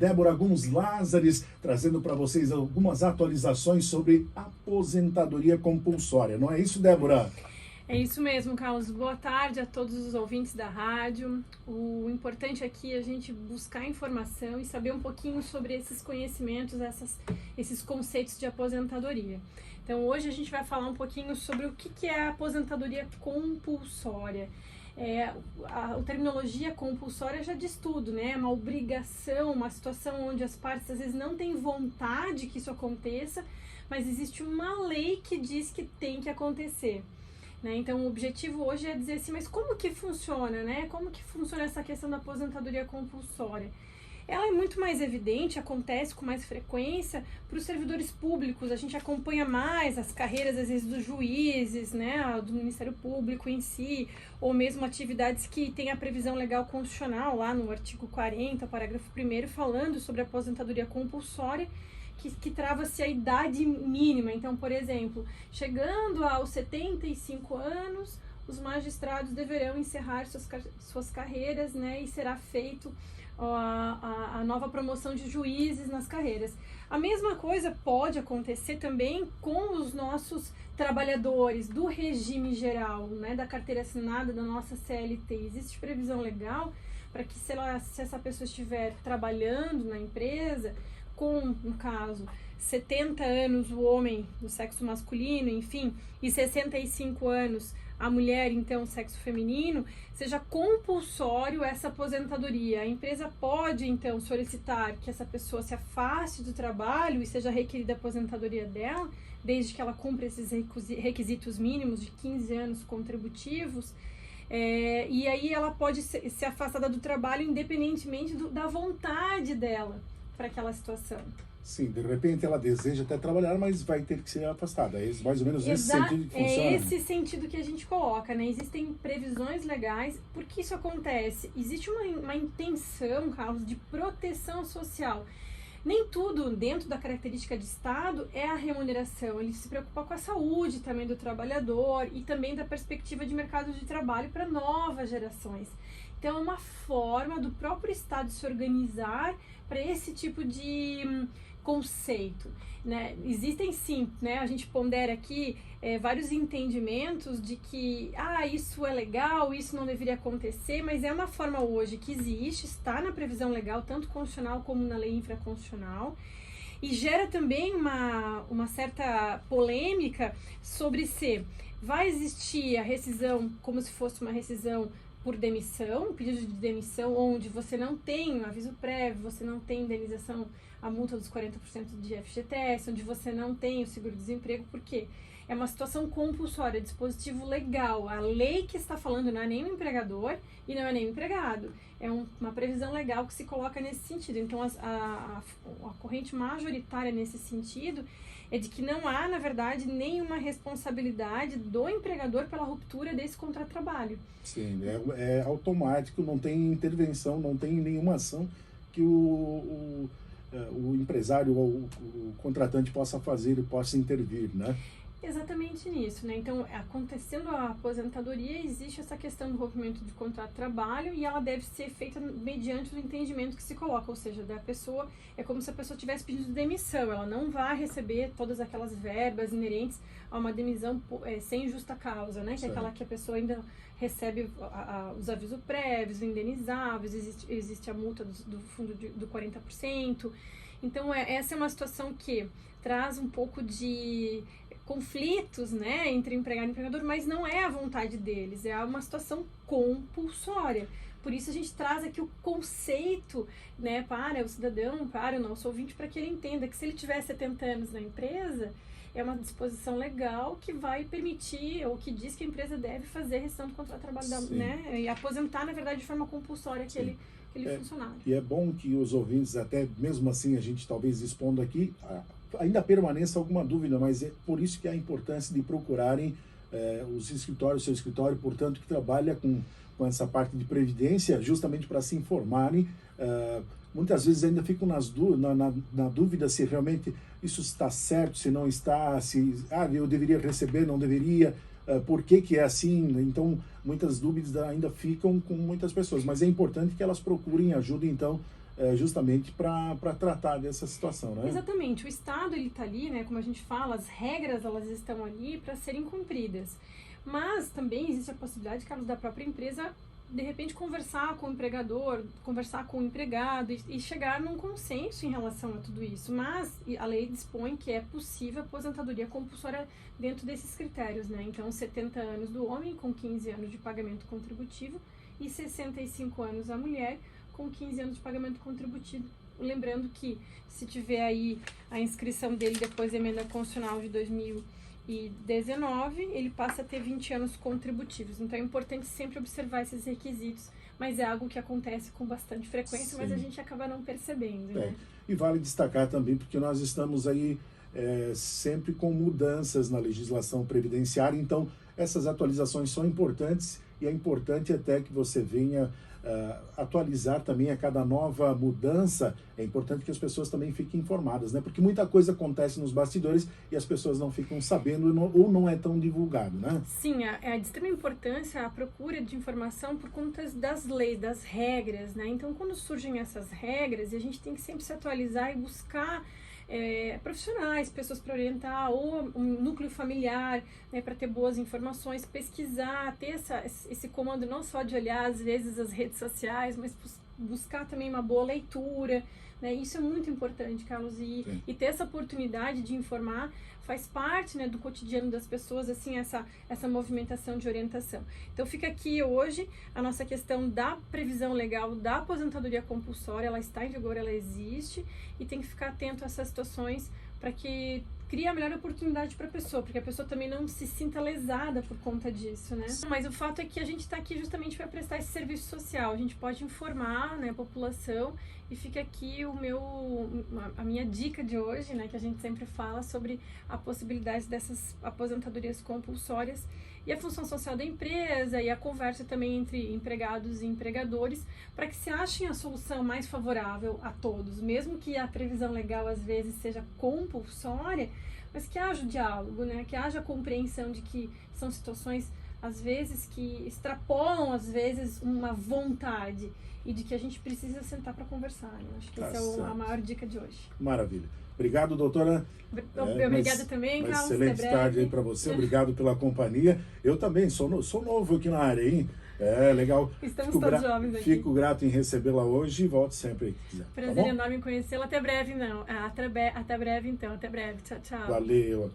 Débora Guns Lázares, trazendo para vocês algumas atualizações sobre aposentadoria compulsória. Não é isso, Débora? É isso mesmo, Carlos. Boa tarde a todos os ouvintes da rádio. O importante aqui é a gente buscar informação e saber um pouquinho sobre esses conhecimentos, esses conceitos de aposentadoria. Então, hoje a gente vai falar um pouquinho sobre o que é a aposentadoria compulsória. A terminologia compulsória já diz tudo, né? É uma obrigação, uma situação onde as partes às vezes não têm vontade que isso aconteça, mas existe uma lei que diz que tem que acontecer. Né? Então, o objetivo hoje é dizer assim, mas como que funciona, né? Como que funciona essa questão da aposentadoria compulsória? Ela é muito mais evidente, acontece com mais frequência para os servidores públicos. A gente acompanha mais as carreiras, às vezes, dos juízes, né, do Ministério Público em si, ou mesmo atividades que têm a previsão legal constitucional, lá no artigo 40, parágrafo 1º, falando sobre a aposentadoria compulsória, que trava-se a idade mínima. Então, por exemplo, chegando aos 75 anos, os magistrados deverão encerrar suas carreiras, né, e será feito a nova promoção de juízes nas carreiras. A mesma coisa pode acontecer também com os nossos trabalhadores do regime geral, né, da carteira assinada da nossa CLT. Existe previsão legal para que, se essa pessoa estiver trabalhando na empresa, com, no caso, 70 anos o homem do sexo masculino, enfim, e 65 anos a mulher, então, sexo feminino, seja compulsório essa aposentadoria. A empresa pode, então, solicitar que essa pessoa se afaste do trabalho e seja requerida a aposentadoria dela, desde que ela cumpra esses requisitos mínimos de 15 anos contributivos, e aí ela pode ser afastada do trabalho independentemente da vontade dela para aquela situação. Sim, de repente ela deseja até trabalhar, mas vai ter que ser afastada. É mais ou menos nesse sentido que funciona. É esse sentido que a gente coloca, né? Existem previsões legais. Por que isso acontece? Existe uma intenção, Carlos, de proteção social. Nem tudo dentro da característica de Estado é a remuneração. Ele se preocupa com a saúde também do trabalhador e também da perspectiva de mercado de trabalho para novas gerações. Então, é uma forma do próprio Estado se organizar para esse tipo de conceito, né? Existem sim, né? A gente pondera aqui vários entendimentos de que isso é legal, isso não deveria acontecer, mas é uma forma hoje que existe, está na previsão legal, tanto constitucional como na lei infraconstitucional, e gera também uma certa polêmica sobre se vai existir a rescisão como se fosse uma rescisão por demissão, um pedido de demissão onde você não tem um aviso prévio, você não tem indenização, a multa dos 40% de FGTS, onde você não tem o seguro-desemprego, porque é uma situação compulsória, dispositivo legal. A lei que está falando não é nem o empregador e não é nem o empregado. É uma previsão legal que se coloca nesse sentido. Então, a corrente majoritária nesse sentido é de que não há, na verdade, nenhuma responsabilidade do empregador pela ruptura desse contrato de trabalho. Sim, é automático, não tem intervenção, não tem nenhuma ação que o empresário ou o contratante possa fazer e possa intervir, né? Exatamente nisso, né? Então, acontecendo a aposentadoria, existe essa questão do rompimento de contrato de trabalho e ela deve ser feita mediante o entendimento que se coloca, ou seja, da pessoa, é como se a pessoa tivesse pedido demissão, ela não vai receber todas aquelas verbas inerentes a uma demissão sem justa causa, né? Que é aquela que a pessoa ainda recebe os avisos prévios, indenizáveis, existe a multa do fundo do 40%. Então, essa é uma situação que traz um pouco de conflitos, né, entre empregado e empregador, mas não é a vontade deles, é uma situação compulsória. Por isso a gente traz aqui o conceito, né, para o cidadão, para o nosso ouvinte, para que ele entenda que se ele tiver 70 anos na empresa, é uma disposição legal que vai permitir, ou que diz que a empresa deve fazer rescisão do contrato de trabalho, né, e aposentar, na verdade, de forma compulsória aquele funcionário. E é bom que os ouvintes, até mesmo assim, a gente talvez expondo aqui, ainda permaneça alguma dúvida, mas é por isso que há a importância de procurarem os escritórios, seu escritório, portanto, que trabalha com essa parte de previdência, justamente para se informarem. Muitas vezes ainda ficam na dúvida se realmente isso está certo, se não está, se eu deveria receber, não deveria, por que é assim. Então, muitas dúvidas ainda ficam com muitas pessoas, mas é importante que elas procurem ajuda, então, justamente para tratar dessa situação, né? Exatamente. O Estado, ele está ali, né, como a gente fala, as regras, elas estão ali para serem cumpridas. Mas também existe a possibilidade, Carlos, da própria empresa, de repente, conversar com o empregador, conversar com o empregado e chegar num consenso em relação a tudo isso. Mas a lei dispõe que é possível a aposentadoria compulsória dentro desses critérios, né? Então, 70 anos do homem, com 15 anos de pagamento contributivo, e 65 anos a mulher, com 15 anos de pagamento contributivo. Lembrando que, se tiver aí a inscrição dele depois da emenda constitucional de 2019, ele passa a ter 20 anos contributivos. Então é importante sempre observar esses requisitos, mas é algo que acontece com bastante frequência, mas a gente acaba não percebendo, né? E vale destacar também, porque nós estamos aí sempre com mudanças na legislação previdenciária, então essas atualizações são importantes e é importante até que você venha atualizar também a cada nova mudança. É importante que as pessoas também fiquem informadas, né? Porque muita coisa acontece nos bastidores e as pessoas não ficam sabendo ou não é tão divulgado, né? Sim, é de extrema importância a procura de informação por conta das leis, das regras, né? Então, quando surgem essas regras, a gente tem que sempre se atualizar e buscar profissionais, pessoas para orientar, ou um núcleo familiar, né, para ter boas informações, pesquisar, ter esse comando não só de olhar às vezes as redes sociais, mas buscar também uma boa leitura, né? Isso é muito importante, Carlos, e ter essa oportunidade de informar faz parte, né, do cotidiano das pessoas, assim, essa movimentação de orientação. Então fica aqui hoje a nossa questão da previsão legal da aposentadoria compulsória. Ela está em vigor, ela existe, e tem que ficar atento a essas situações para que crie a melhor oportunidade para a pessoa, porque a pessoa também não se sinta lesada por conta disso, né? Mas o fato é que a gente está aqui justamente para prestar esse serviço social. A gente pode informar, né, a população, e fica aqui a minha dica de hoje, né, que a gente sempre fala sobre a possibilidade dessas aposentadorias compulsórias e a função social da empresa e a conversa também entre empregados e empregadores para que se achem a solução mais favorável a todos, mesmo que a previsão legal às vezes seja compulsória, mas que haja o diálogo, né, que haja a compreensão de que são situações às vezes que extrapolam às vezes uma vontade e de que a gente precisa sentar para conversar, né? Acho que essa é a maior dica de hoje. Maravilha. Obrigado, doutora. Obrigada também, Carlos. Excelente tarde aí para você. Obrigado pela companhia. Eu também sou novo aqui na área, hein? É legal. Estamos todos jovens aqui. Fico grato em recebê-la hoje e volto sempre aí que quiser. Prazer enorme em conhecê-la. Até breve, não. Até breve, então. Até breve. Tchau, tchau. Valeu. Tchau.